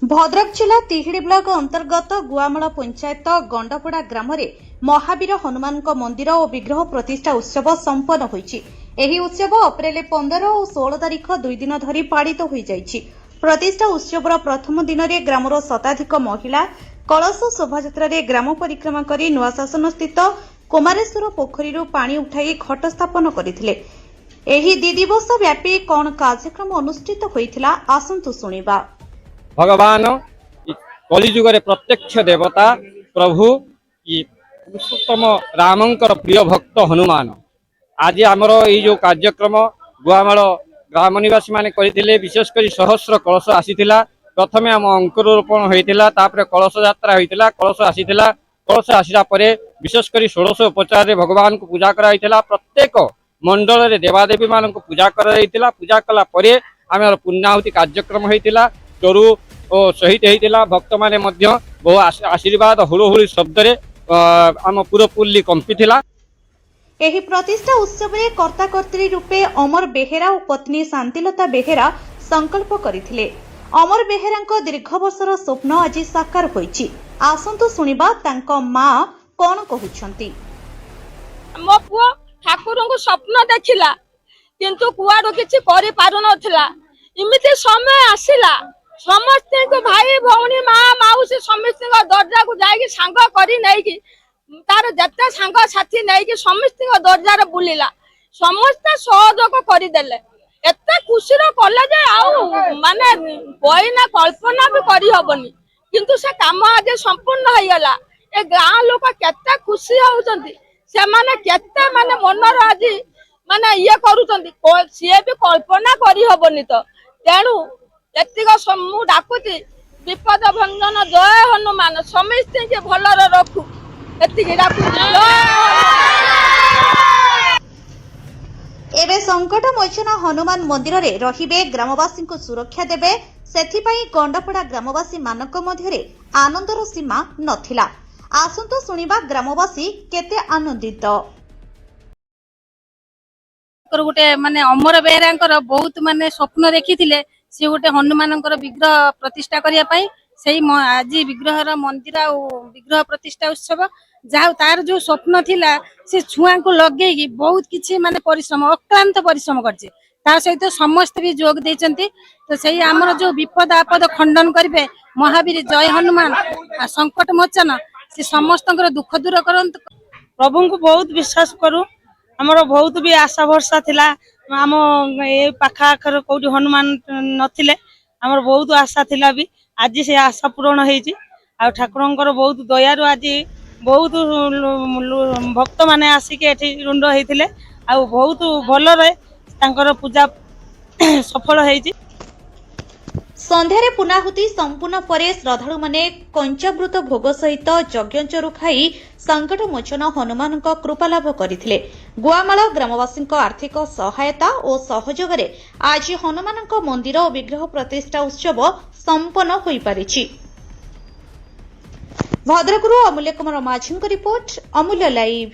भद्रक जिला तिहिड़ी ब्लॉक अंतर्गत गुआमूल पंचायत गंडपड़ा ग्राम महावीर हनुमान मंदिर और विग्रह प्रतिष्ठा उत्सव संपन्न होईछि। एही उत्सव अप्रैल 15 और 16 तारीख 2 दिन धरी पालित हो जाइछि। प्रतिष्ठा उत्सवर प्रथम दिन में ग्रामर शताधिक महिला कलश शोभायात्रा ग्राम परिक्रमा कर नुआ शासन स्थित कुमारेश्वर पोखरी पानी उठाई घट स्थापन करथिले। एही 2 दिवस व्यापी कौन कार्यक्रम अनुष्ठित होइथिला आसंतु सुनिबा। भगवान कलिजुग प्रत्यक्ष देवता प्रभु पुरुषोत्तम रामंकर प्रिय भक्त हनुमान आज आमर ये जो कार्यक्रम गुआमूल ग्राम निवासी माने करथिले। विशेषकर सहस्र कलश आसीथिला। प्रथमे आम अंकुरोपण होइथिला, तापर कलश यात्रा होइथिला। कलश आसीथिला, कलश आसिला परे विशेषकर 16 भगवान को पूजा कराइथिला। प्रत्येक मंडल रे देवादेवी मान को पूजा कराइथिला। पूजा कला परे आमर पुण्याहुति कार्यक्रम होइथिला। चरु और शहीद होइथिला। भक्त माने मध्य बहु आशीर्वाद हुलहुली शब्द रे आम पुरपुल्ली कंपिथिला। एही प्रतिष्ठा उत्सव में कर्ताकर्त्री रूपे अमर बेहेरा और पत्नी शांतिलता बेहेरा संकल्प करथिले। अमर बेहेरा दीर्घ वर्षर स्वप्न आज साकार होईछि। आसंतु सुनिबा तांको मां कोन कहउछंती। मो पुओ ठाकुर को स्वप्न देखिला किंतु कुआडो किछि करि पारु नथिला। इमिति समय आसिला समस्त को भाई भौणी माँ माउसी समस्त दर्जा को जाइए सांग करी नहीं तार जते सांग साथी नहीं समस्त दर्जार बुलिला। समस्त सहयोग करदेले। एत खुशी कले जे माने बईना कल्पना भी करी हबनी किंतु से काम आज संपूर्ण हो गला। ए गाँ लोक केते खुशी होउचंती। से माने केते माने मनर आज माने ये करूचंती सी भी कल्पना करी हबनी। तो तेणु एतिक मु डाकुची विपद भंजन जय हनुमान समस्त के भलर रखू एतिक डाकुची। एबे संकट मोचन हनुमान मंदिर रे रहिबे ग्रामवासी को सुरक्षा देबे सेथिपाई गंडपड़ा ग्रामवासी मानक मध्यरे आनंदर सीमा नथिला। आसंतो सुनिबा ग्रामवासी केते आनंदित। गोटे माने अमर बेहेरा बहुत माने स्वप्न देखिथिले सी गोटे हनुमान विग्रह प्रतिष्ठा करने आज विग्रहर मंदिर विग्रह प्रतिष्ठा उत्सव जहाँ तार जो स्वप्न थिला से छुआ को लगे बहुत किसी माने परिश्रम अक्लांत परिश्रम करछे। तार सहित समस्त भी जोग देचंती। तो सही आमर जो विपद आपद खंडन करेंगे महावीर जय हनुमान संकट मोचन से समस्त दुख दूर करंतु। प्रभु को बहुत विश्वास करूँ। आमर बहुत भी आशा भरसा थिला। आम ए पाखा आखर कौटी हनुमान नथिले आमर बहुत आशा थिला भी आज से आशा पूरण होईची। आ ठाकुरंकर बहुत दयारु आज बहुत भक्त माने आसिके एठी रुंड होइथिले। आ बहुत भल रे तांकर पूजा सफल होईची। संध्यारे पुनाहुति संपूर्ण परे श्रद्धालु माने कंचामृत भोग सहित यज्ञचरु खाई संकट मोचन हनुमान कृपा लाभ करथिले। गुआमूल ग्रामवासी आर्थिक सहायता और सहयोग रे आज हनुमान मंदिर और विग्रह प्रतिष्ठा उत्सव संपन्न होई पारिछि। भद्रकरू अमूल्य कुमार माझी रिपोर्ट अमूल्य लाइव।